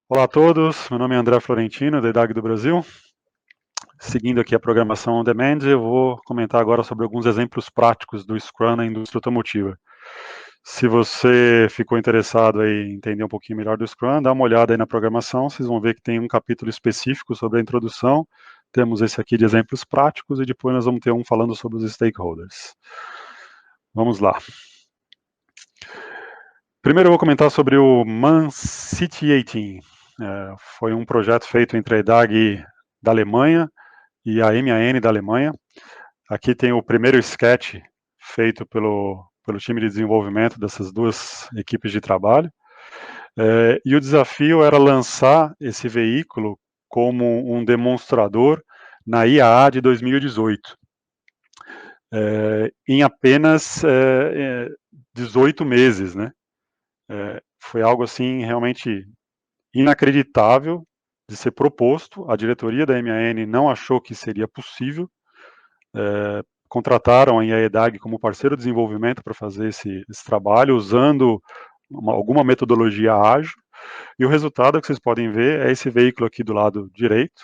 Olá a todos, meu nome é André Florentino, da IDAG do Brasil. Seguindo aqui a programação on demand, eu vou comentar agora sobre alguns exemplos práticos do Scrum na indústria automotiva. Se você ficou interessado em entender um pouquinho melhor do Scrum, dá uma olhada aí na programação, vocês vão ver que tem um capítulo específico sobre a introdução, temos esse aqui de exemplos práticos e depois nós vamos ter um falando sobre os stakeholders. Vamos lá. Primeiro eu vou comentar sobre o MAN City 18. Foi um projeto feito entre a IDAG da Alemanha e a MAN da Alemanha. Aqui tem o primeiro sketch feito pelo time de desenvolvimento dessas duas equipes de trabalho. E o desafio era lançar esse veículo como um demonstrador na IAA de 2018. Em apenas 18 meses, né? Foi algo assim realmente inacreditável de ser proposto. A diretoria da MAN não achou que seria possível. Contrataram a IAEDAG como parceiro de desenvolvimento para fazer esse trabalho, usando alguma metodologia ágil, e o resultado que vocês podem ver é esse veículo aqui do lado direito.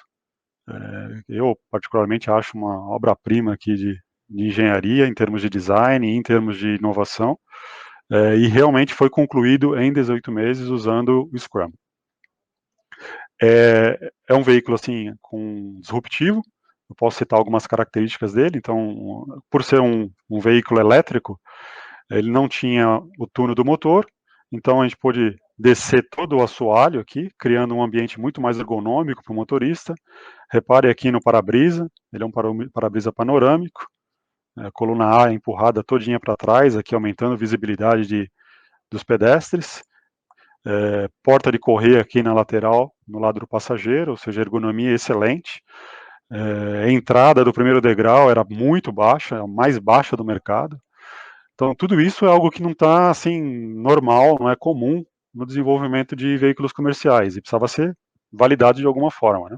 Eu particularmente acho uma obra-prima aqui de engenharia, em termos de design, em termos de inovação, e realmente foi concluído em 18 meses usando o Scrum. É um veículo assim disruptivo. Eu posso citar algumas características dele. Então, por ser um veículo elétrico, ele não tinha o túnel do motor, então a gente pôde descer todo o assoalho aqui, criando um ambiente muito mais ergonômico para o motorista. Repare aqui no para-brisa, ele é um para-brisa panorâmico, a coluna A é empurrada todinha para trás, aqui aumentando a visibilidade dos pedestres. Porta de correr aqui na lateral, no lado do passageiro, ou seja, ergonomia excelente. A entrada do primeiro degrau era muito baixa, a mais baixa do mercado. Então, tudo isso é algo que não está assim normal, não é comum no desenvolvimento de veículos comerciais e precisava ser validado de alguma forma, né?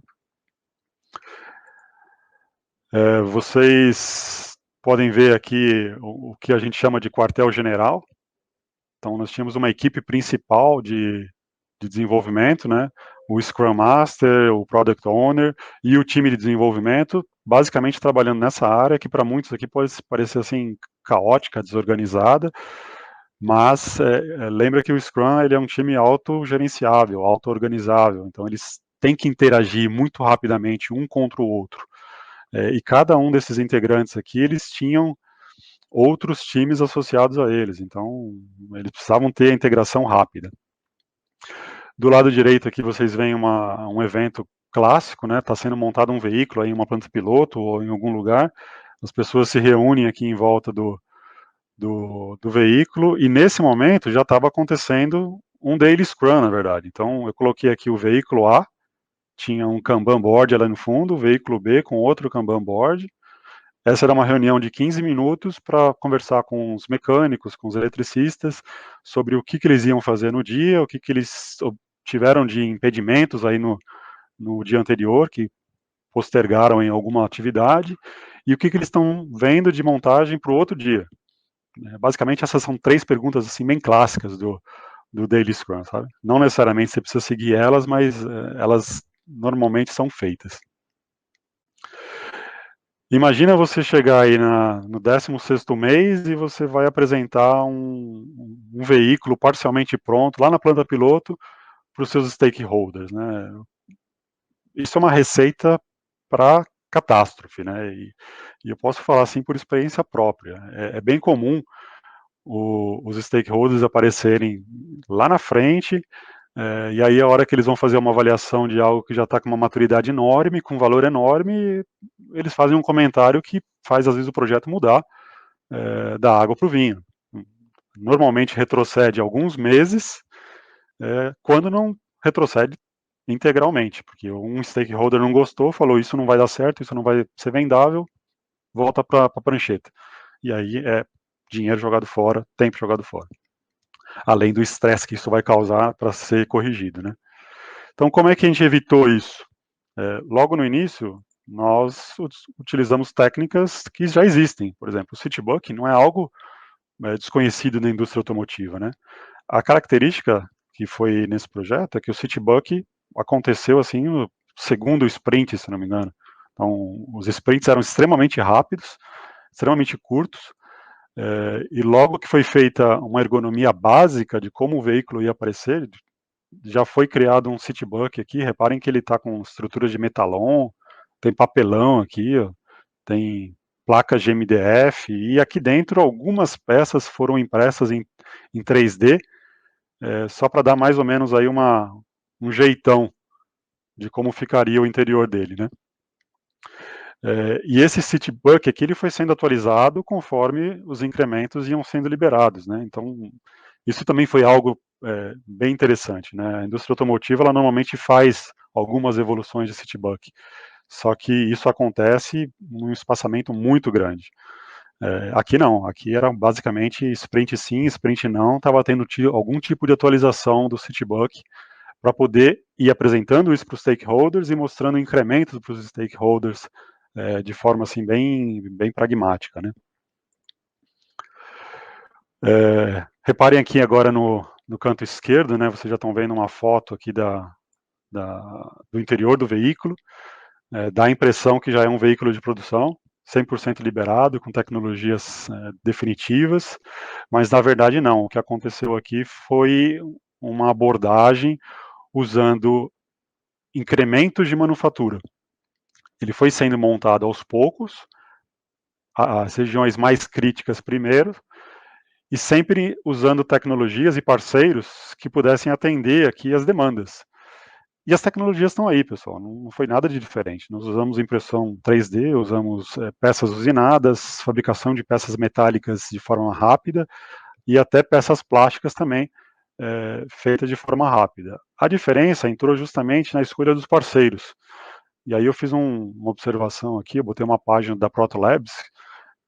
Vocês podem ver aqui o que a gente chama de quartel-general. Então, nós tínhamos uma equipe principal de desenvolvimento, né? O Scrum Master, o Product Owner e o time de desenvolvimento, basicamente trabalhando nessa área que para muitos aqui pode parecer assim caótica, desorganizada, mas lembra que o Scrum ele é um time autogerenciável, auto-organizável, então eles têm que interagir muito rapidamente um contra o outro. E cada um desses integrantes aqui, eles tinham outros times associados a eles, então eles precisavam ter a integração rápida. Do lado direito aqui vocês veem um evento clássico, né? Está sendo montado um veículo aí em uma planta piloto ou em algum lugar. As pessoas se reúnem aqui em volta do veículo e nesse momento já estava acontecendo um daily scrum, na verdade. Então eu coloquei aqui o veículo A, tinha um Kanban board lá no fundo, o veículo B com outro Kanban board. Essa era uma reunião de 15 minutos para conversar com os mecânicos, com os eletricistas, sobre o que eles iam fazer no dia, o que eles tiveram de impedimentos aí no dia anterior, que postergaram em alguma atividade, e o que eles estão vendo de montagem para o outro dia. Basicamente, essas são 3 perguntas assim bem clássicas do Daily Scrum, sabe? Não necessariamente você precisa seguir elas, mas elas normalmente são feitas. Imagina você chegar aí no 16º mês e você vai apresentar um veículo parcialmente pronto lá na planta piloto para os seus stakeholders, né? Isso é uma receita para catástrofe, né? E eu posso falar assim por experiência própria. É bem comum os stakeholders aparecerem lá na frente, e aí a hora que eles vão fazer uma avaliação de algo que já está com uma maturidade enorme, com um valor enorme, eles fazem um comentário que faz às vezes o projeto mudar da água para o vinho. Normalmente retrocede alguns meses, quando não retrocede integralmente, porque um stakeholder não gostou, falou isso não vai dar certo, isso não vai ser vendável, volta para a prancheta. E aí é dinheiro jogado fora, tempo jogado fora. Além do estresse que isso vai causar para ser corrigido, né? Então, como é que a gente evitou isso? Logo no início, nós utilizamos técnicas que já existem. Por exemplo, o Citibuck não é algo desconhecido na indústria automotiva, né? A característica que foi nesse projeto é que o Citibuck aconteceu assim no segundo sprint, se não me engano. Então, os sprints eram extremamente rápidos, extremamente curtos, e logo que foi feita uma ergonomia básica de como o veículo ia aparecer, já foi criado um Citibuck aqui. Reparem que ele está com estrutura de metalon, tem papelão aqui, ó, tem placas de MDF, e aqui dentro algumas peças foram impressas em 3D, só para dar mais ou menos aí um jeitão de como ficaria o interior dele, né? E esse Citibuck aqui, ele foi sendo atualizado conforme os incrementos iam sendo liberados, né? Então, isso também foi algo bem interessante, né? A indústria automotiva, ela normalmente faz algumas evoluções de Citibuck, só que isso acontece num espaçamento muito grande. Aqui não, aqui era basicamente sprint sim, sprint não, estava tendo algum tipo de atualização do Citibuck para poder ir apresentando isso para os stakeholders e mostrando incrementos para os stakeholders de forma assim bem pragmática, né? Reparem aqui agora no canto esquerdo, né? Vocês já estão vendo uma foto aqui do interior do veículo. Dá a impressão que já é um veículo de produção, 100% liberado, com tecnologias definitivas, mas na verdade não. O que aconteceu aqui foi uma abordagem usando incrementos de manufatura. Ele foi sendo montado aos poucos, as regiões mais críticas primeiro, e sempre usando tecnologias e parceiros que pudessem atender aqui as demandas. E as tecnologias estão aí, pessoal, não foi nada de diferente. Nós usamos impressão 3D, usamos peças usinadas, fabricação de peças metálicas de forma rápida e até peças plásticas também, feitas de forma rápida. A diferença entrou justamente na escolha dos parceiros. E aí eu fiz uma observação aqui, eu botei uma página da Proto Labs,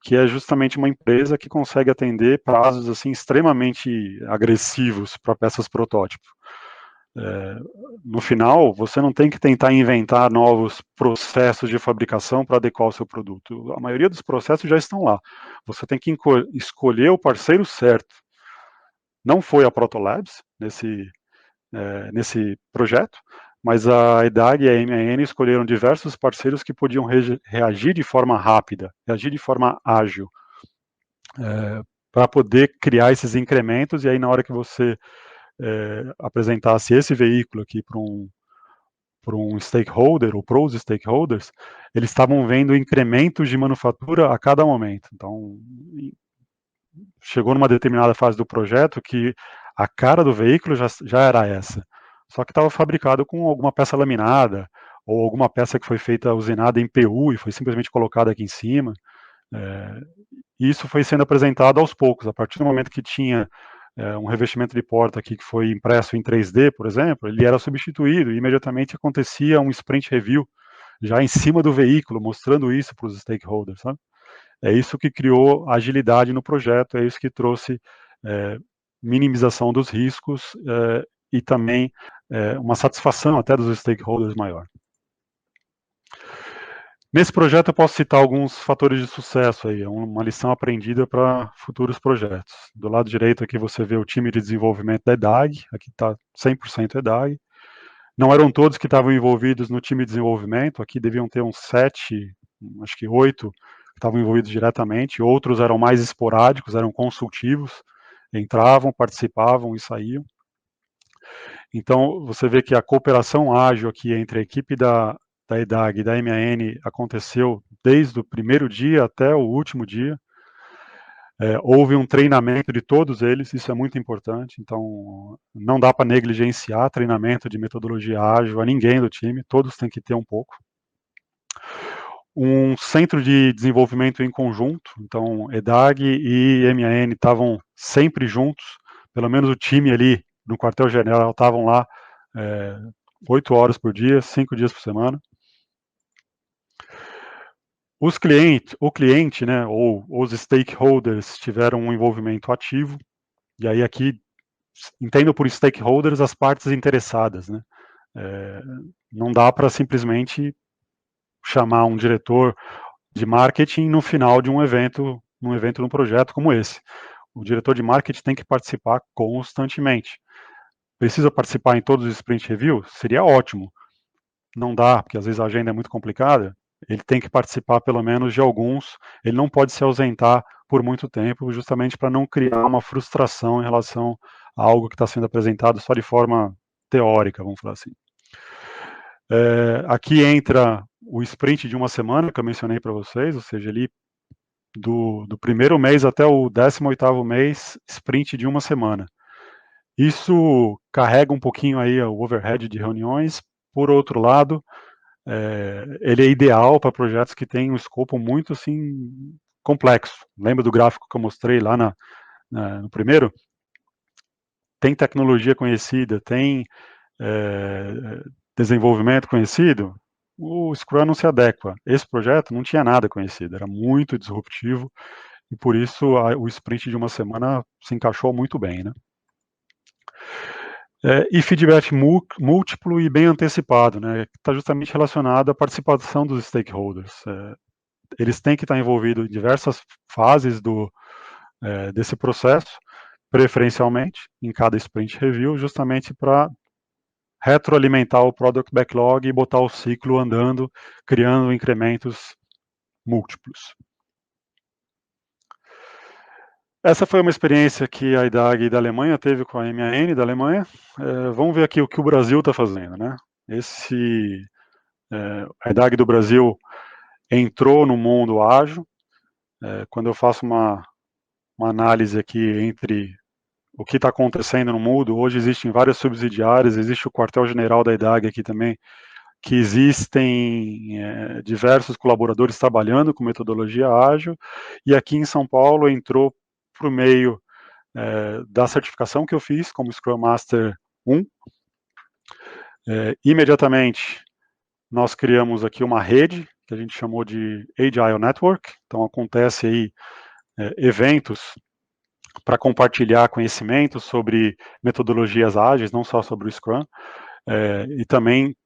que é justamente uma empresa que consegue atender prazos assim extremamente agressivos para peças protótipo. No final, você não tem que tentar inventar novos processos de fabricação para adequar o seu produto. A maioria dos processos já estão lá. Você tem que escolher o parceiro certo. Não foi a Proto Labs nesse projeto, mas a EDAG e a MAN escolheram diversos parceiros que podiam reagir de forma rápida, reagir de forma ágil, para poder criar esses incrementos, e aí na hora que você apresentasse esse veículo aqui para um stakeholder, ou para os stakeholders, eles estavam vendo incrementos de manufatura a cada momento. Então, chegou numa determinada fase do projeto que a cara do veículo já era essa, só que estava fabricado com alguma peça laminada, ou alguma peça que foi feita usinada em PU e foi simplesmente colocada aqui em cima. E isso foi sendo apresentado aos poucos. A partir do momento que tinha um revestimento de porta aqui que foi impresso em 3D, por exemplo, ele era substituído e imediatamente acontecia um sprint review já em cima do veículo, mostrando isso para os stakeholders, sabe? É isso que criou agilidade no projeto, é isso que trouxe minimização dos riscos e também uma satisfação até dos stakeholders maior. Nesse projeto eu posso citar alguns fatores de sucesso aí, uma lição aprendida para futuros projetos. Do lado direito aqui você vê o time de desenvolvimento da EDAG, aqui está 100% EDAG. Não eram todos que estavam envolvidos no time de desenvolvimento, aqui deviam ter uns 7, acho que 8 que estavam envolvidos diretamente, outros eram mais esporádicos, eram consultivos, entravam, participavam e saíam. Então você vê que a cooperação ágil aqui entre a equipe da EDAG e da MAN aconteceu desde o primeiro dia até o último dia. Houve um treinamento de todos eles, isso é muito importante, então não dá para negligenciar treinamento de metodologia ágil a ninguém do time, todos têm que ter um pouco. Um centro de desenvolvimento em conjunto, então EDAG e MAN estavam sempre juntos, pelo menos o time ali no quartel-general estavam lá 8 horas por dia, 5 dias por semana. O cliente, né, ou os stakeholders tiveram um envolvimento ativo, e aí aqui entendo por stakeholders as partes interessadas, né? Não dá para simplesmente chamar um diretor de marketing no final de um evento num projeto como esse. O diretor de marketing tem que participar constantemente. precisa participar em todos os sprint review? Seria ótimo. Não dá, porque às vezes a agenda é muito complicada. Ele tem que participar pelo menos de alguns. Ele não pode se ausentar por muito tempo, justamente para não criar uma frustração em relação a algo que está sendo apresentado só de forma teórica, vamos falar assim. Aqui entra o sprint de uma semana, que eu mencionei para vocês, ou seja, ali do primeiro mês até o 18º mês, sprint de uma semana. Isso carrega um pouquinho aí o overhead de reuniões. Por outro lado, ele é ideal para projetos que têm um escopo muito assim complexo. Lembra do gráfico que eu mostrei lá no primeiro? Tem tecnologia conhecida, tem desenvolvimento conhecido, o Scrum não se adequa. Esse projeto não tinha nada conhecido, era muito disruptivo, e por isso o sprint de uma semana se encaixou muito bem, né? E feedback múltiplo e bem antecipado, né? Está justamente relacionado à participação dos stakeholders. Eles têm que estar envolvidos em diversas fases desse processo, preferencialmente em cada sprint review, justamente para retroalimentar o product backlog e botar o ciclo andando, criando incrementos múltiplos. Essa foi uma experiência que a IDAG da Alemanha teve com a MAN da Alemanha. Vamos ver aqui o que o Brasil está fazendo, né? A IDAG do Brasil entrou no mundo ágil. Quando eu faço uma análise aqui entre o que está acontecendo no mundo, hoje existem várias subsidiárias, existe o quartel-general da IDAG aqui também, que existem diversos colaboradores trabalhando com metodologia ágil, e aqui em São Paulo entrou por meio da certificação que eu fiz como Scrum Master 1. Imediatamente nós criamos aqui uma rede que a gente chamou de Agile Network. Então acontece aí eventos para compartilhar conhecimentos sobre metodologias ágeis, não só sobre o Scrum, e também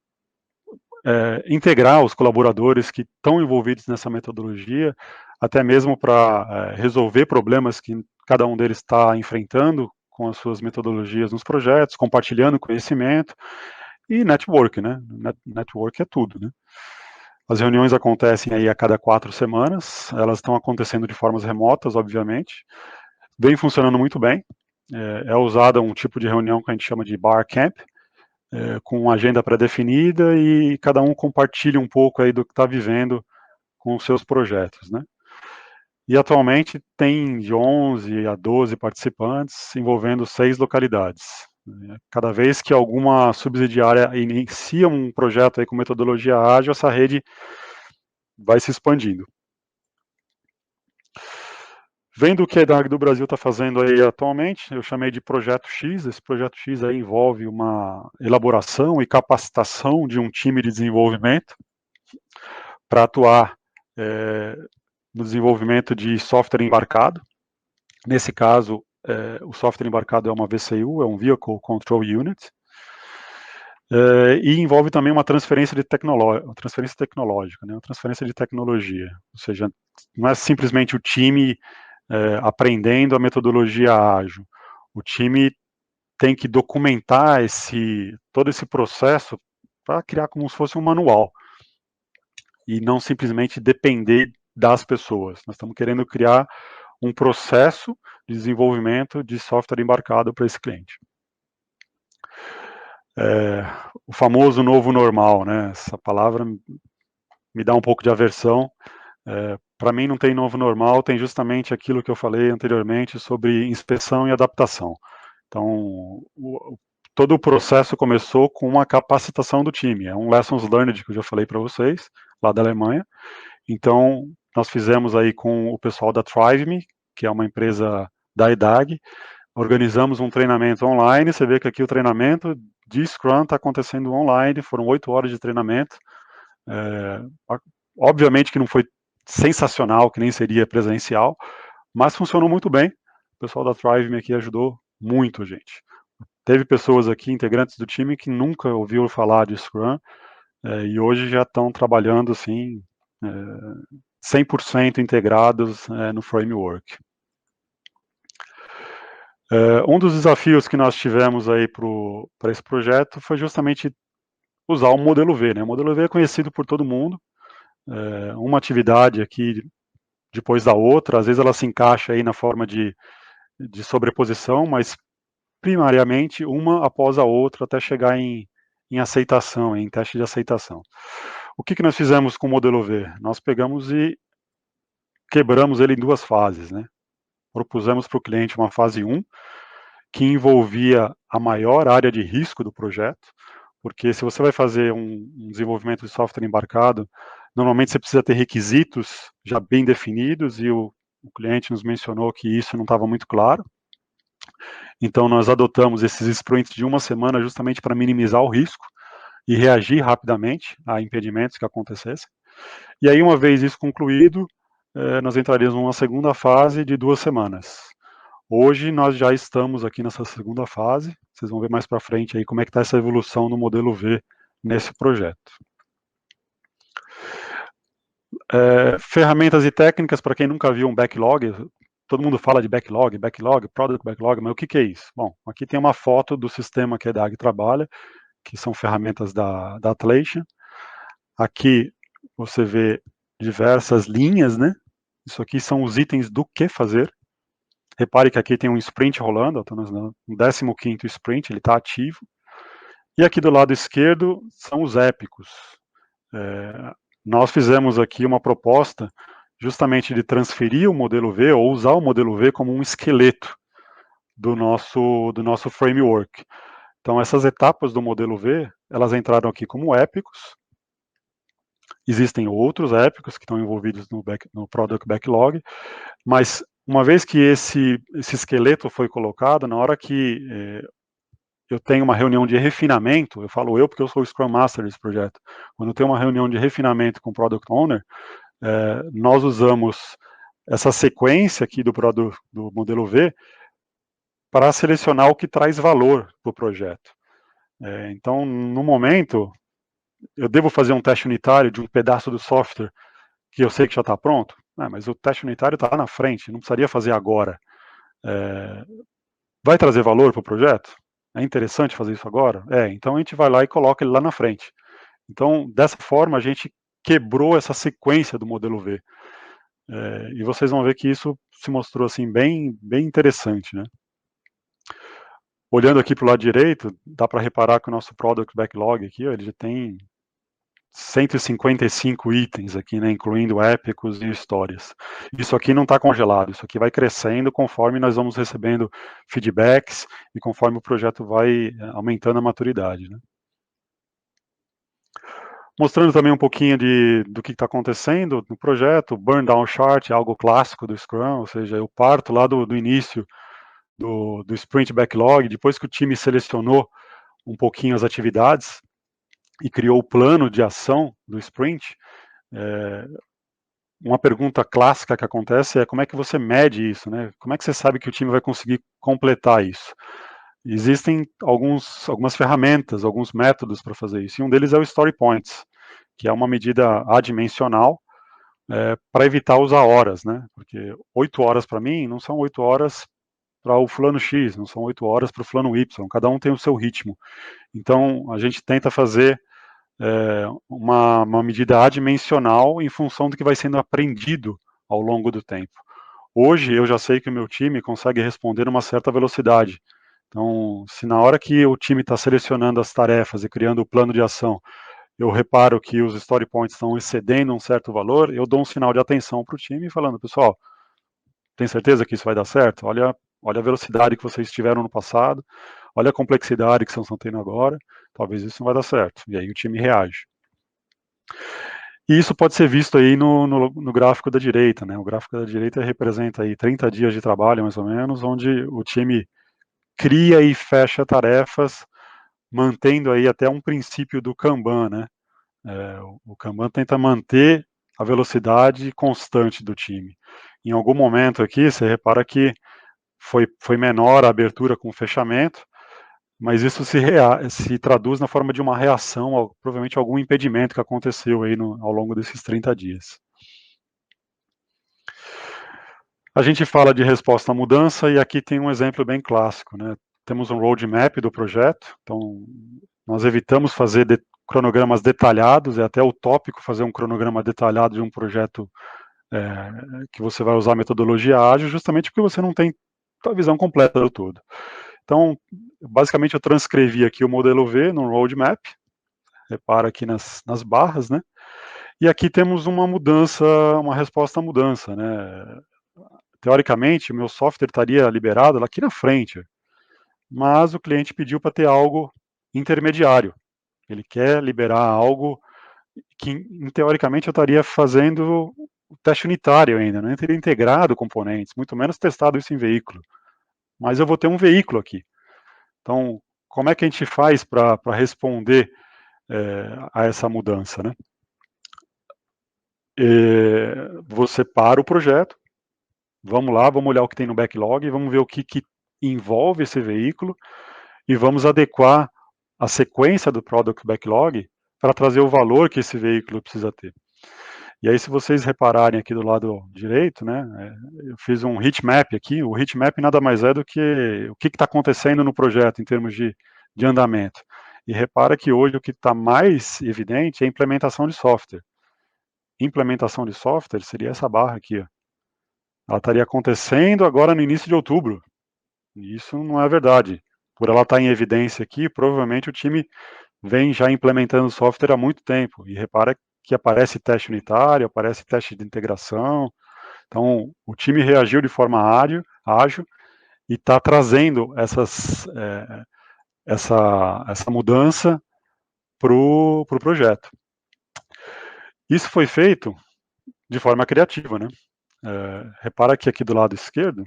integrar os colaboradores que estão envolvidos nessa metodologia, até mesmo para resolver problemas que cada um deles está enfrentando com as suas metodologias nos projetos, compartilhando conhecimento, e network, né? Network é tudo, né? As reuniões acontecem aí a cada 4 semanas, elas estão acontecendo de formas remotas, obviamente, vem funcionando muito bem. É usada um tipo de reunião que a gente chama de bar camp, com agenda pré-definida, e cada um compartilha um pouco aí do que está vivendo com os seus projetos, né? E atualmente tem de 11 a 12 participantes, envolvendo 6 localidades. Cada vez que alguma subsidiária inicia um projeto aí com metodologia ágil, essa rede vai se expandindo. Vendo o que a IDAG do Brasil está fazendo aí atualmente, eu chamei de Projeto X. Esse Projeto X aí envolve uma elaboração e capacitação de um time de desenvolvimento para atuar no desenvolvimento de software embarcado. Nesse caso, o software embarcado é uma VCU, é um Vehicle Control Unit, e envolve também uma transferência tecnológica, né, uma transferência de tecnologia. Ou seja, não é simplesmente o time aprendendo a metodologia ágil. O time tem que documentar todo esse processo para criar como se fosse um manual e não simplesmente depender das pessoas. Nós estamos querendo criar um processo de desenvolvimento de software embarcado para esse cliente. O famoso novo normal, né? Essa palavra me dá um pouco de aversão. Para mim não tem novo normal, tem justamente aquilo que eu falei anteriormente sobre inspeção e adaptação. Então, todo o processo começou com uma capacitação do time. É um lessons learned que eu já falei para vocês, lá da Alemanha. Então, nós fizemos aí com o pessoal da ThriveMe, que é uma empresa da IDAG, organizamos um treinamento online. Você vê que aqui o treinamento de Scrum está acontecendo online, foram 8 horas de treinamento. Obviamente que não foi sensacional, que nem seria presencial, mas funcionou muito bem. O pessoal da ThriveMe aqui ajudou muito a gente. Teve pessoas aqui, integrantes do time, que nunca ouviram falar de Scrum, e hoje já estão trabalhando assim, 100% integrados no framework. Um dos desafios que nós tivemos aí para esse projeto foi justamente usar o modelo V, né? O modelo V é conhecido por todo mundo, uma atividade aqui depois da outra, às vezes ela se encaixa aí na forma de sobreposição, mas primariamente uma após a outra até chegar em aceitação, em teste de aceitação. O que nós fizemos com o modelo V? Nós pegamos e quebramos ele em duas fases, né? Propusemos para o cliente uma fase 1, que envolvia a maior área de risco do projeto, porque se você vai fazer um desenvolvimento de software embarcado, normalmente você precisa ter requisitos já bem definidos, e o cliente nos mencionou que isso não estava muito claro. Então nós adotamos esses sprints de uma semana justamente para minimizar o risco e reagir rapidamente a impedimentos que acontecessem. E aí, uma vez isso concluído, nós entraríamos numa segunda fase de 2 semanas. Hoje nós já estamos aqui nessa segunda fase, vocês vão ver mais para frente aí como é que está essa evolução no modelo V nesse projeto. Ferramentas e técnicas, para quem nunca viu um backlog, todo mundo fala de backlog, product backlog, mas o que é isso? Bom, aqui tem uma foto do sistema que a EDAG trabalha, que são ferramentas da Atlassian. Aqui você vê diversas linhas, né? Isso aqui são os itens do que fazer. Repare que aqui tem um sprint rolando, estamos no 15º sprint, ele está ativo. E aqui do lado esquerdo são os épicos. Nós fizemos aqui uma proposta justamente de transferir o modelo V, ou usar o modelo V como um esqueleto do nosso framework. Então, essas etapas do modelo V, elas entraram aqui como épicos. Existem outros épicos que estão envolvidos no Product Backlog, mas uma vez que esse esqueleto foi colocado, na hora que eu tenho uma reunião de refinamento, eu falo eu porque eu sou o Scrum Master desse projeto, quando eu tenho uma reunião de refinamento com o Product Owner, nós usamos essa sequência aqui do modelo V para selecionar o que traz valor para o projeto. Então, no momento, eu devo fazer um teste unitário de um pedaço do software que eu sei que já está pronto? Mas o teste unitário está lá na frente, não precisaria fazer agora. Vai trazer valor para o projeto? É interessante fazer isso agora? Então a gente vai lá e coloca ele lá na frente. Então, dessa forma, a gente quebrou essa sequência do modelo V. E vocês vão ver que isso se mostrou assim bem interessante, né? Olhando aqui para o lado direito, dá para reparar que o nosso Product Backlog aqui, ele já tem 155 itens aqui, né, incluindo épicos e histórias. Isso aqui não está congelado, isso aqui vai crescendo conforme nós vamos recebendo feedbacks e conforme o projeto vai aumentando a maturidade, né? Mostrando também um pouquinho do que está acontecendo no projeto. Burn Down Chart é algo clássico do Scrum, ou seja, eu parto lá do início do Sprint Backlog, depois que o time selecionou um pouquinho as atividades e criou o plano de ação do Sprint. Uma pergunta clássica que acontece é como é que você mede isso, né? Como é que você sabe que o time vai conseguir completar isso? Existem algumas ferramentas, alguns métodos para fazer isso, e um deles é o Story Points, que é uma medida adimensional para evitar usar horas, né? Porque 8 horas para mim não são 8 horas para o fulano X, não são 8 horas para o fulano Y, cada um tem o seu ritmo. Então, a gente tenta fazer uma medida adimensional em função do que vai sendo aprendido ao longo do tempo. Hoje, eu já sei que o meu time consegue responder numa certa velocidade. Então, se na hora que o time está selecionando as tarefas e criando o plano de ação, eu reparo que os story points estão excedendo um certo valor, eu dou um sinal de atenção para o time falando, pessoal, tem certeza que isso vai dar certo? Olha a velocidade que vocês tiveram no passado, olha a complexidade que vocês estão tendo agora, talvez isso não vai dar certo. E aí o time reage. E isso pode ser visto aí no gráfico da direita, né? O gráfico da direita representa aí 30 dias de trabalho, mais ou menos, onde o time cria e fecha tarefas, mantendo aí até um princípio do Kanban, né? O Kanban tenta manter a velocidade constante do time. Em algum momento aqui, você repara que foi menor a abertura com o fechamento, mas isso se traduz na forma de uma reação, provavelmente algum impedimento que aconteceu aí ao longo desses 30 dias. A gente fala de resposta à mudança e aqui tem um exemplo bem clássico, né? Temos um roadmap do projeto, então nós evitamos fazer cronogramas detalhados, é até utópico fazer um cronograma detalhado de um projeto que você vai usar a metodologia ágil, justamente porque você não tem a visão completa do todo. Então, basicamente eu transcrevi aqui o modelo V no roadmap, repara aqui nas barras, né? E aqui temos uma mudança, uma resposta à mudança, né? Teoricamente, o meu software estaria liberado lá aqui na frente, mas o cliente pediu para ter algo intermediário. Ele quer liberar algo que, teoricamente, eu estaria fazendo o teste unitário ainda, não teria integrado componentes, muito menos testado isso em veículo. Mas eu vou ter um veículo aqui. Então, como é que a gente faz para responder a essa mudança, né? Você para o projeto, vamos lá, vamos olhar o que tem no backlog, vamos ver o que envolve esse veículo e vamos adequar a sequência do product backlog para trazer o valor que esse veículo precisa ter. E aí, se vocês repararem aqui do lado direito, né, eu fiz um heat map aqui. O heat map nada mais é do que o que está acontecendo no projeto em termos de andamento. E repara que hoje o que está mais evidente é a implementação de software. Implementação de software seria essa barra aqui, ó. Ela estaria acontecendo agora no início de outubro. E isso não é verdade. Por ela estar em evidência aqui, provavelmente o time vem já implementando software há muito tempo. E repara que aparece teste unitário, aparece teste de integração. Então, o time reagiu de forma ágil e está trazendo essa mudança para o projeto. Isso foi feito de forma criativa, né? Repara que aqui do lado esquerdo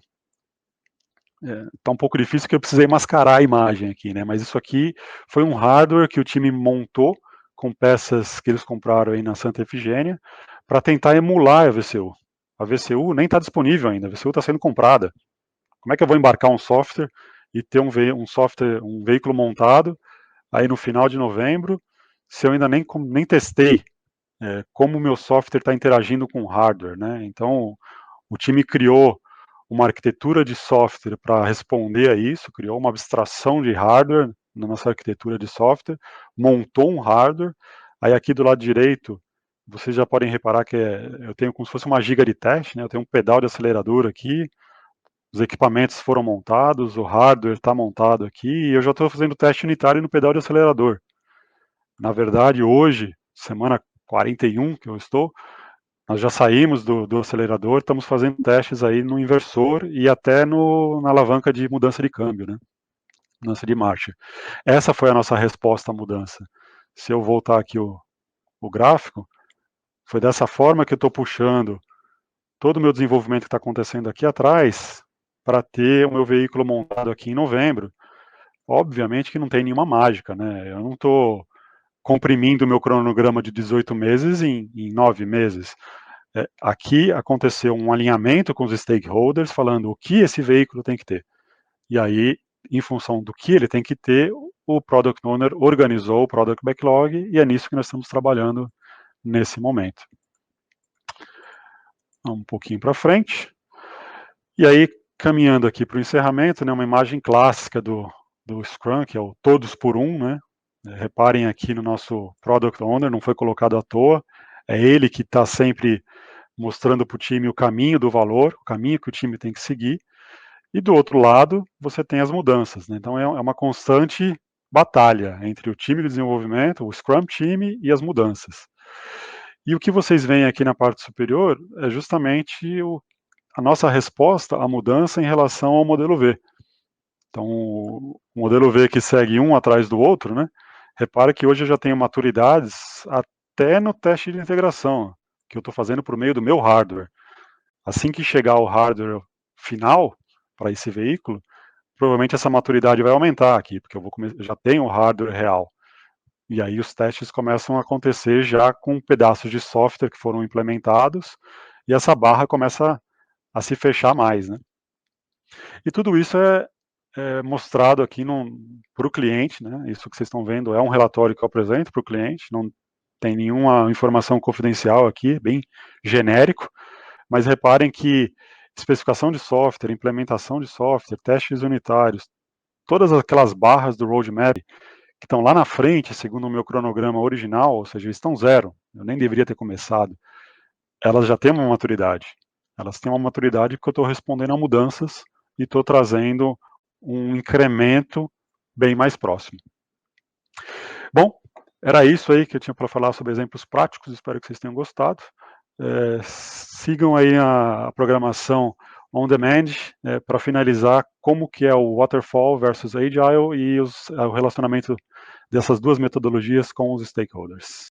tá um pouco difícil que eu precisei mascarar a imagem aqui, né? Mas isso aqui foi um hardware que o time montou com peças que eles compraram aí na Santa Efigênia para tentar emular a VCU. A VCU nem está disponível ainda, a VCU está sendo comprada. Como é que eu vou embarcar um software e ter um veículo montado aí no final de novembro, se eu ainda nem testei como o meu software está interagindo com o hardware, né? Então, o time criou uma arquitetura de software para responder a isso, criou uma abstração de hardware na nossa arquitetura de software, montou um hardware, aí aqui do lado direito, vocês já podem reparar que eu tenho como se fosse uma giga de teste, né? Eu tenho um pedal de acelerador aqui, os equipamentos foram montados, o hardware está montado aqui, e eu já estou fazendo teste unitário no pedal de acelerador. Na verdade, hoje, semana 41 que eu estou, nós já saímos do acelerador, estamos fazendo testes aí no inversor e até na alavanca de mudança de câmbio, né? Mudança de marcha. Essa foi a nossa resposta à mudança. Se eu voltar aqui o gráfico, foi dessa forma que eu estou puxando todo o meu desenvolvimento que está acontecendo aqui atrás para ter o meu veículo montado aqui em novembro. Obviamente que não tem nenhuma mágica, né? Eu não estou comprimindo o meu cronograma de 18 meses em 9 meses. Aqui aconteceu um alinhamento com os stakeholders, falando o que esse veículo tem que ter. E aí, em função do que ele tem que ter, o Product Owner organizou o Product Backlog e é nisso que nós estamos trabalhando nesse momento. Um pouquinho para frente. E aí, caminhando aqui para o encerramento, né, uma imagem clássica do Scrum, que é o todos por um, né? Reparem aqui no nosso Product Owner, não foi colocado à toa, é ele que está sempre mostrando para o time o caminho do valor, o caminho que o time tem que seguir, e do outro lado você tem as mudanças, né? Então é uma constante batalha entre o time de desenvolvimento, o Scrum time e as mudanças. E o que vocês veem aqui na parte superior é justamente a nossa resposta à mudança em relação ao modelo V. Então, o modelo V que segue um atrás do outro, né? Repara que hoje eu já tenho maturidades até no teste de integração, que eu estou fazendo por meio do meu hardware. Assim que chegar o hardware final para esse veículo, provavelmente essa maturidade vai aumentar aqui, porque eu já tenho o hardware real. E aí os testes começam a acontecer já com pedaços de software que foram implementados, e essa barra começa a se fechar mais, né? E tudo isso é mostrado aqui para o cliente, né? Isso que vocês estão vendo é um relatório que eu apresento para o cliente, não tem nenhuma informação confidencial aqui, bem genérico, mas reparem que especificação de software, implementação de software, testes unitários, todas aquelas barras do roadmap que estão lá na frente, segundo o meu cronograma original, ou seja, eles estão zero, eu nem deveria ter começado, elas já têm uma maturidade. Elas têm uma maturidade porque eu estou respondendo a mudanças e estou trazendo um incremento bem mais próximo. Bom, era isso aí que eu tinha para falar sobre exemplos práticos, espero que vocês tenham gostado. Sigam aí a programação on demand, para finalizar como que é o Waterfall versus Agile e o relacionamento dessas duas metodologias com os stakeholders.